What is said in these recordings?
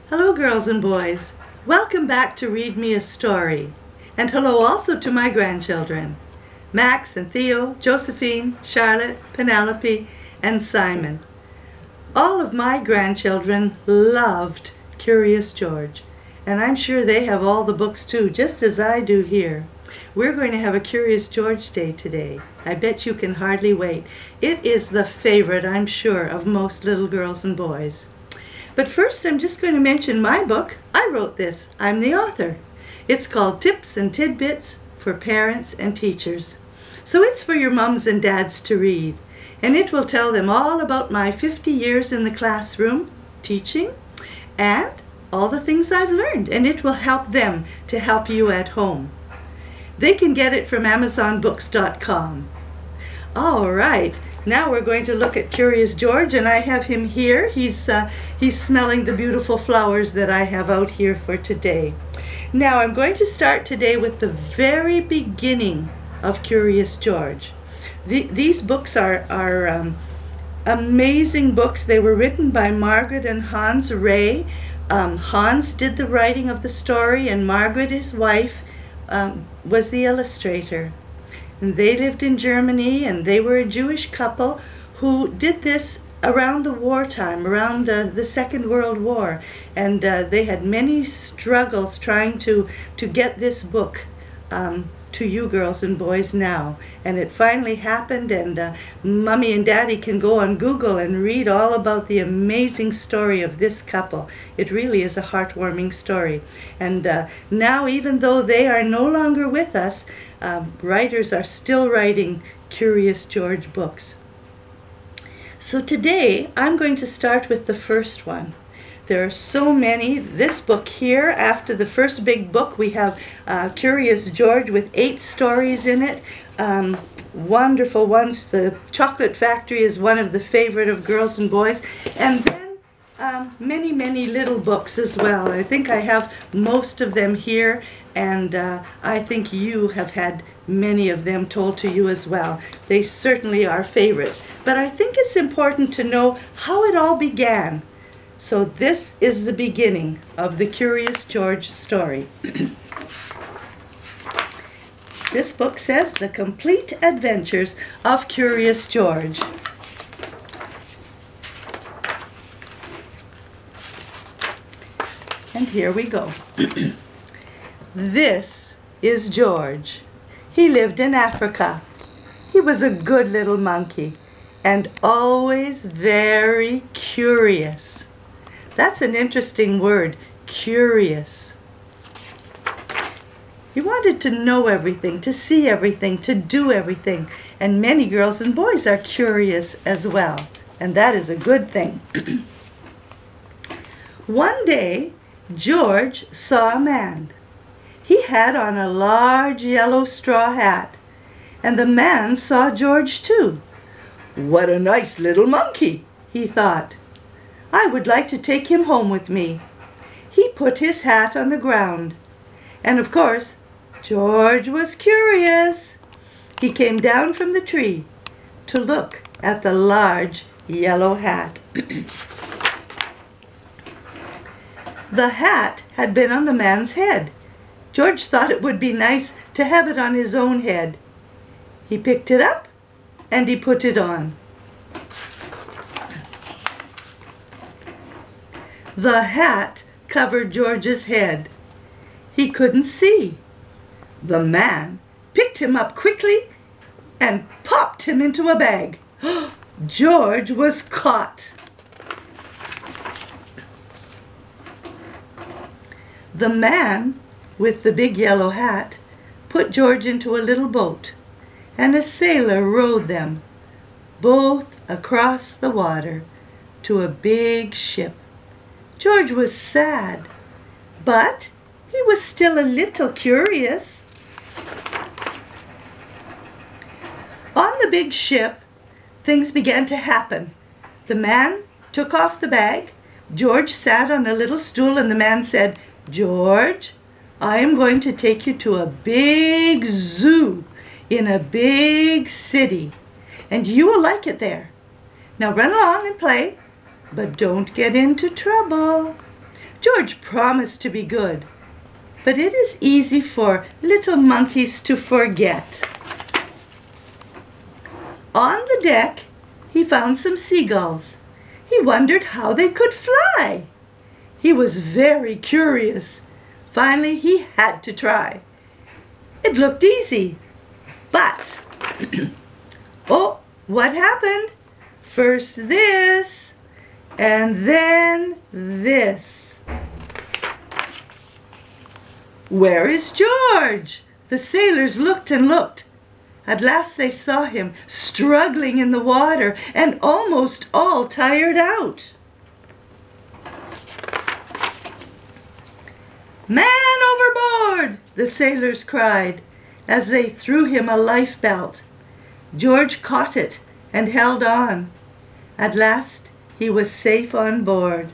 Hello, girls and boys. Welcome back to Read Me a Story. And hello also to my grandchildren, Max and Theo, Josephine, Charlotte, Penelope, and Simon. All of my grandchildren loved Curious George, and I'm sure they have all the books too, just as I do here. We're going to have a Curious George Day today. I bet you can hardly wait. It is the favorite, I'm sure, of most little girls and boys. But first, I'm just going to mention my book. I wrote this. I'm the author. It's called Tips and Tidbits for Parents and Teachers. So it's for your mums and dads to read. And it will tell them all about my 50 years in the classroom teaching and all the things I've learned. And it will help them to help you at home. They can get it from AmazonBooks.com. All right, now we're going to look at Curious George, and I have him here. He's smelling the beautiful flowers that I have out here for today. Now I'm going to start today with the very beginning of Curious George. These books are amazing books. They were written by Margaret and Hans Ray. Hans did the writing of the story, and Margaret, his wife, was the illustrator. And they lived in Germany, and they were a Jewish couple who did this around the wartime, around the Second World War. And they had many struggles trying to get this book to you girls and boys now. And it finally happened, and Mommy and Daddy can go on Google and read all about the amazing story of this couple. It really is a heartwarming story. And now, even though they are no longer with us, writers are still writing Curious George books. So today I'm going to start with the first one. There are so many. This book here, after the first big book, we have Curious George with 8 stories in it. Wonderful ones. The Chocolate Factory is one of the favorite of girls and boys. And then many, many little books as well. I think I have most of them here, and I think you have had many of them told to you as well. They certainly are favorites. But I think it's important to know how it all began. So this is the beginning of the Curious George story. This book says The Complete Adventures of Curious George. And here we go. This is George. He lived in Africa. He was a good little monkey and always very curious. That's an interesting word, curious. He wanted to know everything, to see everything, to do everything. And many girls and boys are curious as well. And that is a good thing. One day, George saw a man. He had on a large yellow straw hat. And the man saw George too. "What a nice little monkey," he thought. "I would like to take him home with me." He put his hat on the ground. And of course, George was curious. He came down from the tree to look at the large yellow hat. The hat had been on the man's head. George thought it would be nice to have it on his own head. He picked it up and he put it on. The hat covered George's head. He couldn't see. The man picked him up quickly and popped him into a bag. George was caught. The man with the big yellow hat put George into a little boat, and a sailor rowed them both across the water to a big ship. George was sad, but he was still a little curious. On the big ship, things began to happen. The man took off the bag. George sat on a little stool, and the man said, "George, I am going to take you to a big zoo in a big city, and you will like it there. Now run along and play, but don't get into trouble." George promised to be good, but it is easy for little monkeys to forget. On the deck, he found some seagulls. He wondered how they could fly. He was very curious. Finally, he had to try. It looked easy, but oh, what happened? First this, and then this. Where is George? The sailors looked and looked. At last they saw him struggling in the water and almost all tired out. "Man overboard!" the sailors cried as they threw him a life belt. George caught it and held on. At last he was safe on board.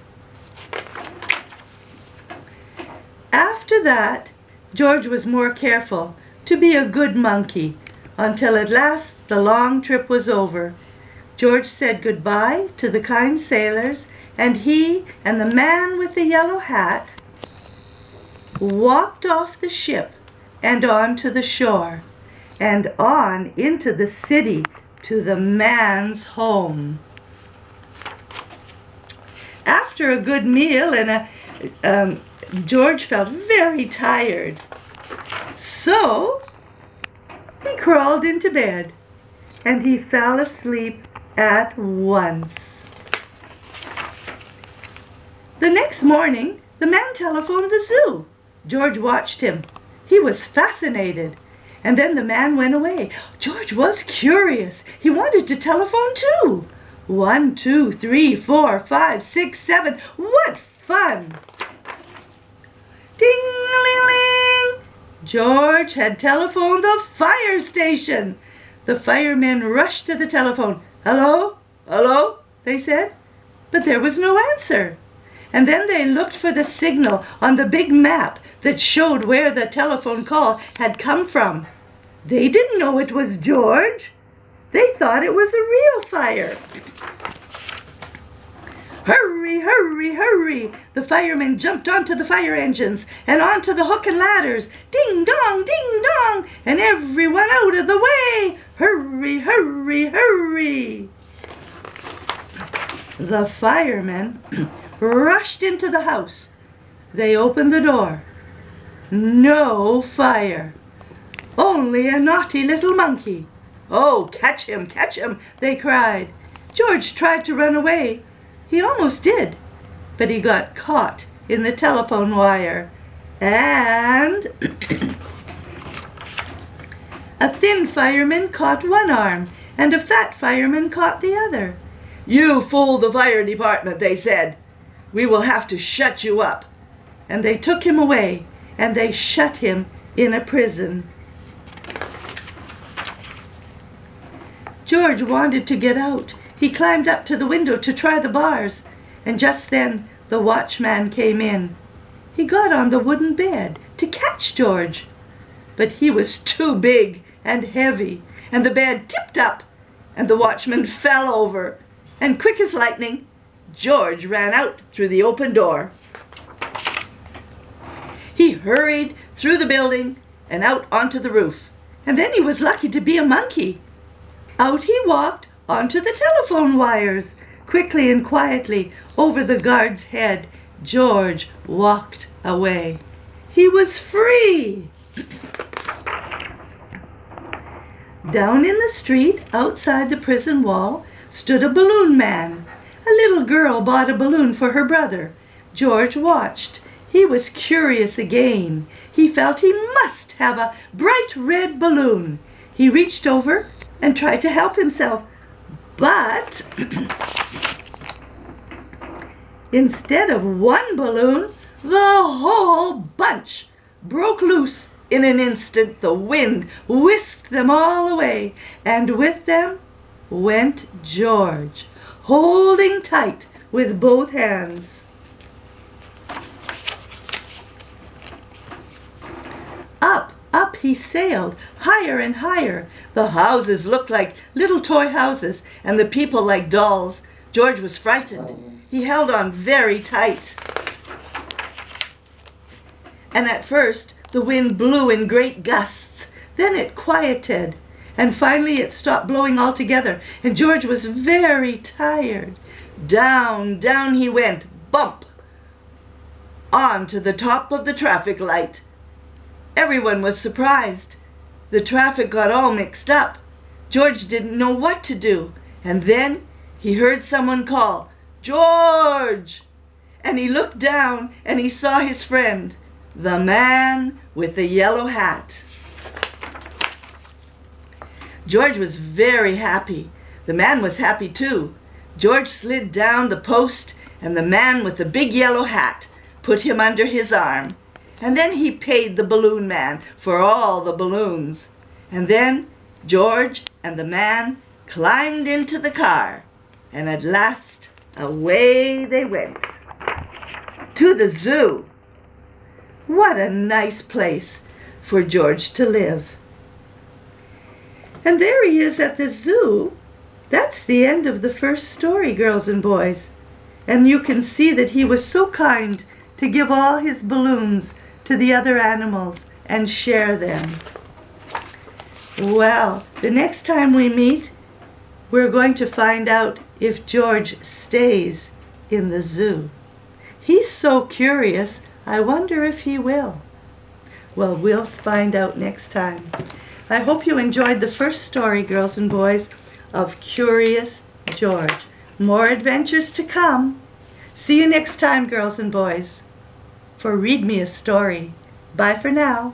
After that, George was more careful to be a good monkey until at last the long trip was over. George said goodbye to the kind sailors, and he and the man with the yellow hat walked off the ship and on to the shore and on into the city to the man's home. After a good meal George felt very tired. So he crawled into bed and he fell asleep at once. The next morning, the man telephoned the zoo. George watched him. He was fascinated. And then the man went away. George was curious. He wanted to telephone too. 1, 2, 3, 4, 5, 6, 7. What fun! Ding-a-ling-a-ling! George had telephoned the fire station. The firemen rushed to the telephone. "Hello? Hello?" they said. But there was no answer. And then they looked for the signal on the big map that showed where the telephone call had come from. They didn't know it was George. They thought it was a real fire. Hurry, hurry, hurry! The firemen jumped onto the fire engines and onto the hook and ladders. Ding dong, ding dong, and everyone out of the way. Hurry, hurry, hurry! The firemen rushed into the house. They opened the door. No fire. Only a naughty little monkey. "Oh, catch him, they cried. George tried to run away. He almost did, but he got caught in the telephone wire. And a thin fireman caught one arm, and a fat fireman caught the other. "You fooled the fire department," they said. "We will have to shut you up." And they took him away, and they shut him in a prison. George wanted to get out. He climbed up to the window to try the bars, and just then the watchman came in. He got on the wooden bed to catch George, but he was too big and heavy, and the bed tipped up, and the watchman fell over, and quick as lightning, George ran out through the open door. He hurried through the building and out onto the roof, and then he was lucky to be a monkey. Out he walked onto the telephone wires. Quickly and quietly over the guard's head, George walked away. He was free! Down in the street outside the prison wall stood a balloon man. A little girl bought a balloon for her brother. George watched. He was curious again. He felt he must have a bright red balloon. He reached over and tried to help himself, but instead of one balloon, the whole bunch broke loose. In an instant, the wind whisked them all away, and with them went George, holding tight with both hands. Up he sailed, higher and higher. The houses looked like little toy houses, and the people like dolls. George was frightened. He held on very tight. And at first, the wind blew in great gusts. Then it quieted. And finally it stopped blowing altogether. And George was very tired. Down, down he went, bump, on to the top of the traffic light. Everyone was surprised. The traffic got all mixed up. George didn't know what to do. And then he heard someone call, "George!" And he looked down and he saw his friend, the man with the yellow hat. George was very happy. The man was happy too. George slid down the post, and the man with the big yellow hat put him under his arm. And then he paid the balloon man for all the balloons. And then George and the man climbed into the car, and at last away they went. To the zoo. What a nice place for George to live. And there he is at the zoo. That's the end of the first story, girls and boys. And you can see that he was so kind to give all his balloons to the other animals and share them. Well, the next time we meet, we're going to find out if George stays in the zoo. He's so curious, I wonder if he will. Well, we'll find out next time. I hope you enjoyed the first story, girls and boys, of Curious George. More adventures to come. See you next time, girls and boys, for Read Me a Story. Bye for now.